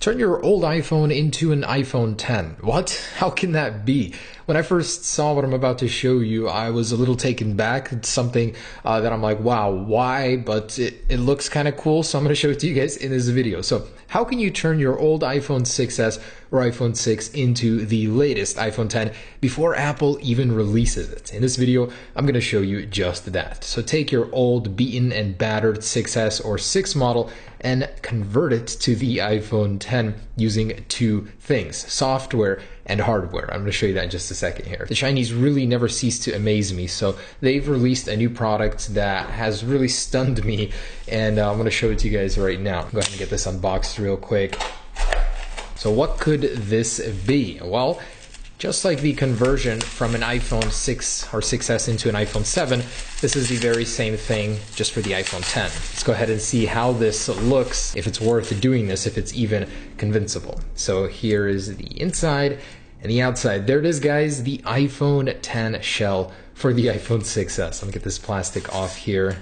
Turn your old iPhone into an iPhone 10. What? How can that be? When I first saw what I'm about to show you, I was a little taken back. It's something that I'm like, wow, why? But it looks kind of cool, so I'm going to show it to you guys in this video. So how can you turn your old iPhone 6s or iPhone 6 into the latest iPhone 10 before Apple even releases it? In this video, I'm going to show you just that. So take your old beaten and battered 6s or 6 model and convert it to the iPhone 10 using two things, software and hardware. I'm going to show you that in just a second here. The Chinese really never cease to amaze me, so they've released a new product that has really stunned me, and I'm going to show it to you guys right now. Go ahead and get this unboxed real quick. So what could this be? Well, just like the conversion from an iPhone 6 or 6s into an iPhone 7, this is the very same thing just for the iPhone 10. Let's go ahead and see how this looks, if it's worth doing this, if it's even convincible. So here is the inside and the outside. There it is, guys, the iPhone 10 shell for the iPhone 6s. Let me get this plastic off here.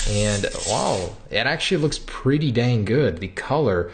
And wow, it actually looks pretty dang good. The color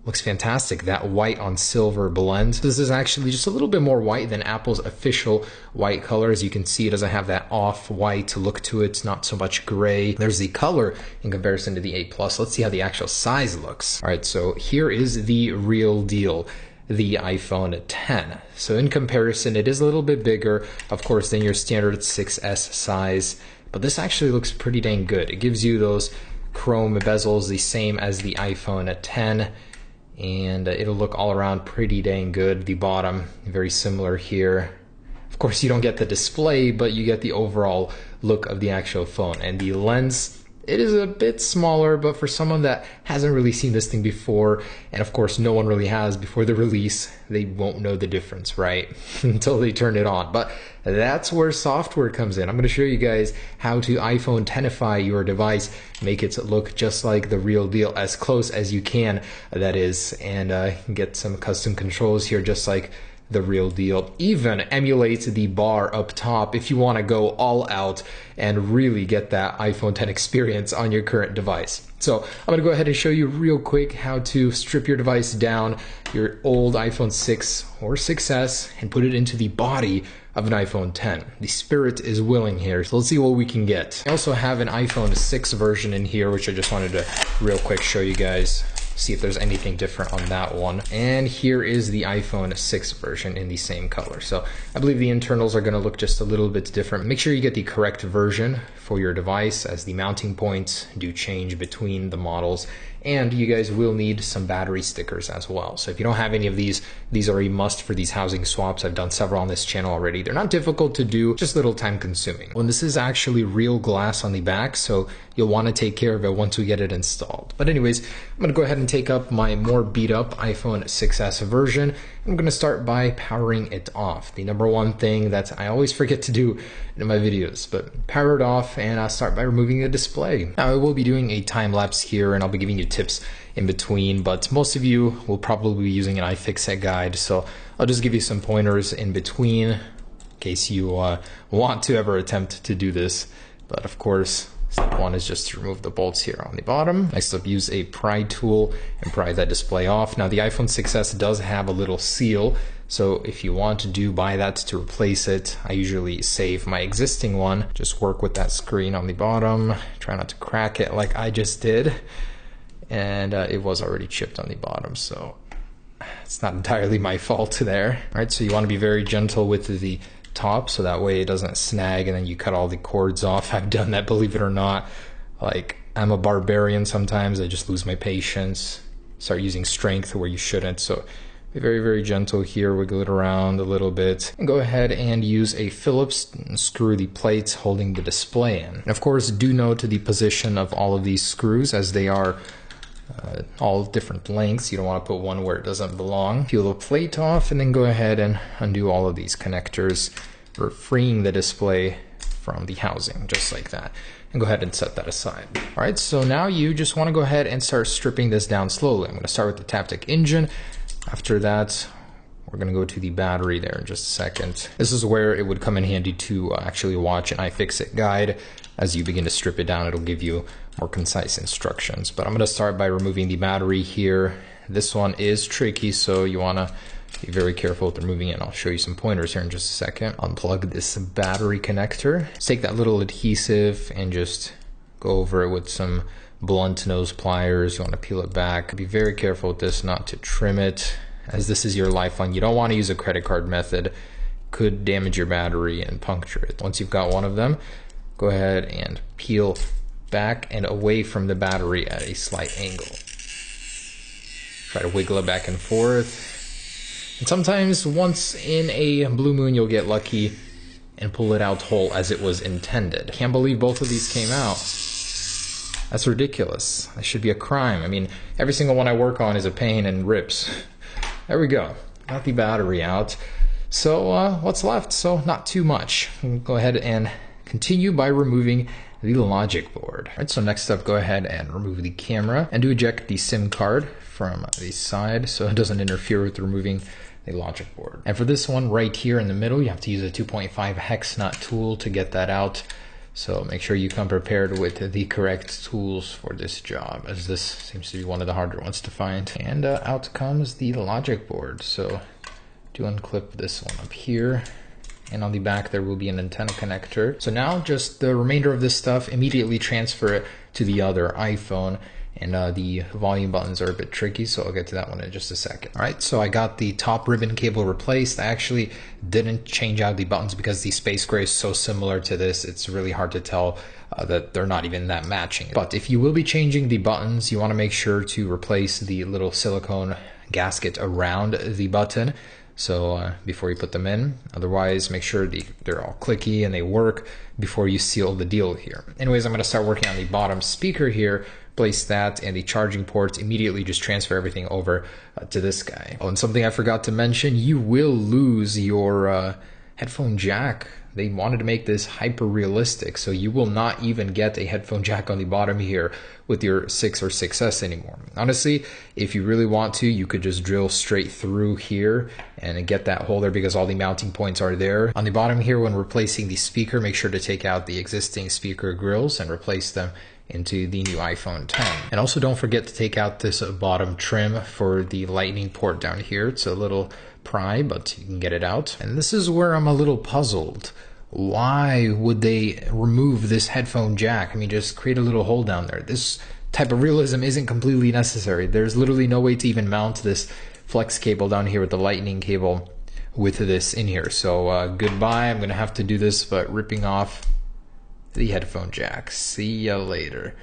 looks fantastic, that white on silver blend. This is actually just a little bit more white than Apple's official white color. As you can see, it doesn't have that off-white look to it, not so much gray. There's the color in comparison to the 8 Plus. Let's see how the actual size looks. All right, so here is the real deal, the iPhone 10. So in comparison, it is a little bit bigger, of course, than your standard 6S size, but this actually looks pretty dang good. It gives you those chrome bezels, the same as the iPhone 10. And it'll look all around pretty dang good. The bottom, very similar here. Of course, you don't get the display, but you get the overall look of the actual phone. And the lens, it is a bit smaller, but for someone that hasn't really seen this thing before, and of course no one really has before the release, they won't know the difference, right? Until they turn it on. But that's where software comes in. I'm going to show you guys how to iPhone 10ify your device, make it look just like the real deal, as close as you can, that is, and get some custom controls here just like the real deal. Even emulates the bar up top if you want to go all out and really get that iPhone 10 experience on your current device. So I'm going to go ahead and show you real quick how to strip your device down, your old iPhone 6 or 6s, and put it into the body of an iPhone 10. The spirit is willing here, so let's see what we can get. I also have an iPhone 6 version in here, which I just wanted to real quick show you guys, see if there's anything different on that one. And here is the iPhone 6 version in the same color. So I believe the internals are going to look just a little bit different. Make sure you get the correct version for your device, as the mounting points do change between the models. And you guys will need some battery stickers as well. So if you don't have any of these are a must for these housing swaps. I've done several on this channel already. They're not difficult to do, just a little time consuming. Well, this is actually real glass on the back, so you'll want to take care of it once we get it installed. But anyways, I'm going to go ahead and take up my more beat up iPhone 6s version. I'm going to start by powering it off. The number one thing that I always forget to do in my videos, but power it off, and I'll start by removing the display. Now I will be doing a time lapse here, and I'll be giving you tips in between, but most of you will probably be using an iFixit guide, so I'll just give you some pointers in between in case you want to ever attempt to do this. But of course, step one is just to remove the bolts here on the bottom. Next up, use a pry tool and pry that display off. Now the iPhone 6s does have a little seal, so if you want to buy that to replace it, I usually save my existing one. Just work with that screen on the bottom, try not to crack it like I just did. And it was already chipped on the bottom, so it's not entirely my fault there. All right, so you want to be very gentle with the top, so that way it doesn't snag and then you cut all the cords off. I've done that, believe it or not. Like, I'm a barbarian sometimes. I just lose my patience, start using strength where you shouldn't. So be very, very gentle here, wiggle it around a little bit, and go ahead and use a Phillips and screw the plates holding the display in. And of course, do note the position of all of these screws, as they are all different lengths. You don't want to put one where it doesn't belong. Peel the plate off and then go ahead and undo all of these connectors for freeing the display from the housing, just like that. And go ahead and set that aside. All right, so now you just want to go ahead and start stripping this down slowly. I'm going to start with the Taptic engine. After that, we're going to go to the battery there in just a second. This is where it would come in handy to actually watch an iFixit guide. As you begin to strip it down, it'll give you more concise instructions. But I'm going to start by removing the battery here. This one is tricky, so you want to be very careful with removing it. I'll show you some pointers here in just a second. Unplug this battery connector. Take that little adhesive and just go over it with some blunt nose pliers. You want to peel it back. Be very careful with this not to trim it, as this is your lifeline. You don't want to use a credit card method. Could damage your battery and puncture it. Once you've got one of them, go ahead and peel back and away from the battery at a slight angle. Try to wiggle it back and forth. And sometimes once in a blue moon you'll get lucky and pull it out whole as it was intended. Can't believe both of these came out. That's ridiculous. That should be a crime. I mean, every single one I work on is a pain and rips. There we go. Got the battery out. So what's left? So not too much. We'll go ahead and continue by removing the logic board. All right, so next up, go ahead and remove the camera and do eject the SIM card from the side so it doesn't interfere with removing the logic board. And for this one right here in the middle, you have to use a 2.5 hex nut tool to get that out. So make sure you come prepared with the correct tools for this job, as this seems to be one of the harder ones to find. And out comes the logic board. So do unclip this one up here. And on the back there will be an antenna connector. So now just the remainder of this stuff, immediately transfer it to the other iPhone. And the volume buttons are a bit tricky, so I'll get to that one in just a second. All right, so I got the top ribbon cable replaced. I actually didn't change out the buttons because the Space Gray is so similar to this, it's really hard to tell that they're not even that matching. But if you will be changing the buttons, you want to make sure to replace the little silicone gasket around the button. So before you put them in, otherwise make sure they're all clicky and they work before you seal the deal here. Anyways, I'm going to start working on the bottom speaker here. Place that and the charging ports, immediately just transfer everything over to this guy. Oh, and something I forgot to mention, you will lose your headphone jack. They wanted to make this hyper realistic, so you will not even get a headphone jack on the bottom here with your 6 or 6S anymore. Honestly, if you really want to, you could just drill straight through here and get that hole there because all the mounting points are there. On the bottom here, when replacing the speaker, make sure to take out the existing speaker grills and replace them into the new iPhone 10. And also don't forget to take out this bottom trim for the lightning port down here. It's a little pry, but you can get it out. And this is where I'm a little puzzled. Why would they remove this headphone jack? I mean, just create a little hole down there. This type of realism isn't completely necessary. There's literally no way to even mount this flex cable down here with the lightning cable with this in here. So goodbye. I'm gonna have to do this, but ripping off the headphone jack. See ya later.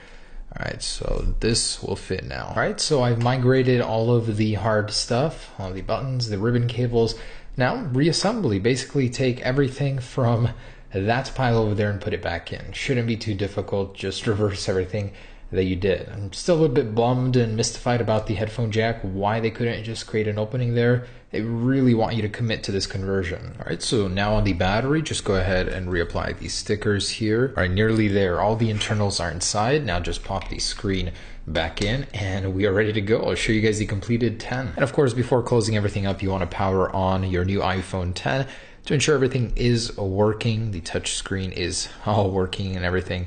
Alright, so this will fit now. Alright, so I've migrated all of the hard stuff, all the buttons, the ribbon cables. Now reassembly, basically take everything from that pile over there and put it back in. Shouldn't be too difficult, just reverse everything that you did. I'm still a little bit bummed and mystified about the headphone jack, why they couldn't just create an opening there. They really want you to commit to this conversion. All right, so now on the battery, just go ahead and reapply these stickers here. All right, nearly there. All the internals are inside. Now just pop the screen back in and we are ready to go. I'll show you guys the completed 10. And of course, before closing everything up, you want to power on your new iPhone 10 to ensure everything is working. The touch screen is all working and everything.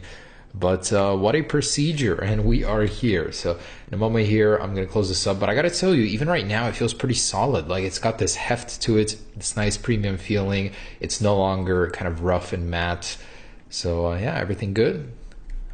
But what a procedure, and we are here. So in a moment here, I'm going to close this up. But I got to tell you, even right now, it feels pretty solid. Like it's got this heft to it, this nice premium feeling. It's no longer kind of rough and matte. So yeah, everything good.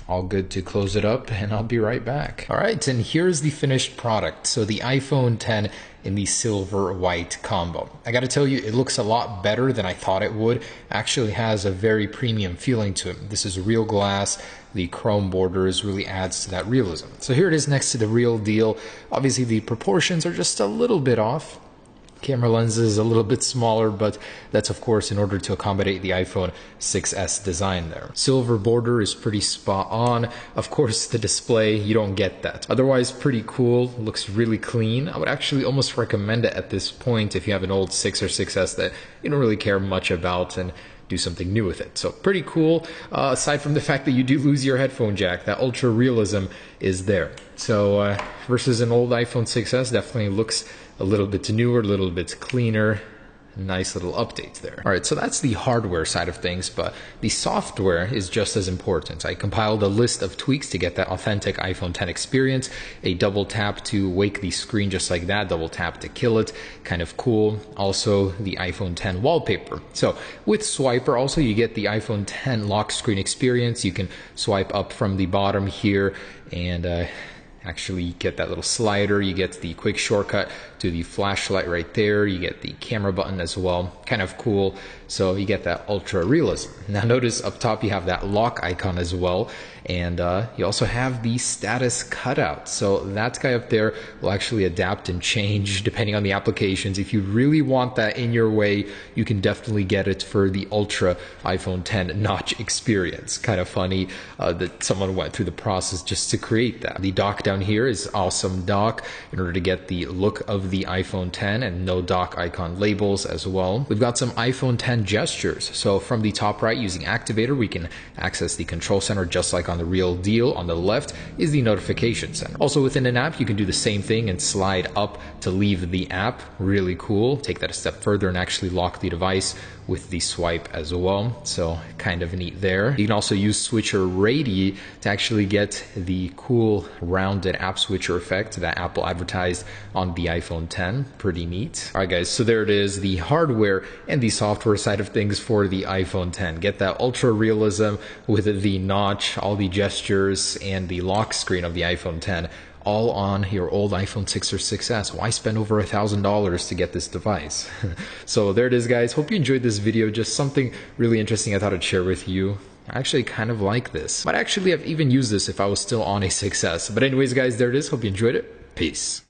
All good to close it up, and I'll be right back. All right, and here's the finished product. So the iPhone 10 in the silver white combo. I gotta tell you, it looks a lot better than I thought it would. Actually has a very premium feeling to it. This is real glass. The chrome borders really adds to that realism. So here it is next to the real deal. Obviously the proportions are just a little bit off. Camera lens is a little bit smaller, but that's of course in order to accommodate the iPhone 6S design there. Silver border is pretty spot on. Of course the display, you don't get that. Otherwise pretty cool, looks really clean. I would actually almost recommend it at this point if you have an old 6 or 6S that you don't really care much about and do something new with it. So pretty cool, aside from the fact that you do lose your headphone jack. That ultra realism is there. So versus an old iPhone 6S, definitely looks a little bit newer, a little bit cleaner. nice little updates there. All right, so that's the hardware side of things, but the software is just as important. I compiled a list of tweaks to get that authentic iPhone 10 experience. A double tap to wake the screen just like that, double tap to kill it, kind of cool. Also, the iPhone 10 wallpaper. So with Swiper, also you get the iPhone 10 lock screen experience. You can swipe up from the bottom here and actually get that little slider. You get the quick shortcut to the flashlight right there. You get the camera button as well. Kind of cool. So you get that ultra realism. Now notice up top you have that lock icon as well. And you also have the status cutout. So that guy up there will actually adapt and change depending on the applications. If you really want that in your way, you can definitely get it for the Ultra iPhone 10 notch experience. Kind of funny that someone went through the process just to create that. The dock down here is awesome dock in order to get the look of the iPhone 10 and no dock icon labels as well. We've got some iPhone 10 gestures. So from the top right using Activator, we can access the control center just like on the real deal. On the left is the notification center. Also within an app, you can do the same thing and slide up to leave the app. Really cool. Take that a step further and actually lock the device with the swipe as well. So kind of neat there. You can also use switcher radii to actually get the cool rounded app switcher effect that Apple advertised on the iPhone 10. Pretty neat. All right guys, so there it is, the hardware and the software side of things for the iPhone 10. Get that ultra realism with the notch, all the gestures, and the lock screen of the iPhone 10. All on your old iPhone 6 or 6S. Why spend over $1,000 to get this device? So there it is, guys. Hope you enjoyed this video. Just something really interesting I thought I'd share with you. I actually kind of like this. Might actually have even used this if I was still on a 6S. But anyways, guys, there it is. Hope you enjoyed it. Peace.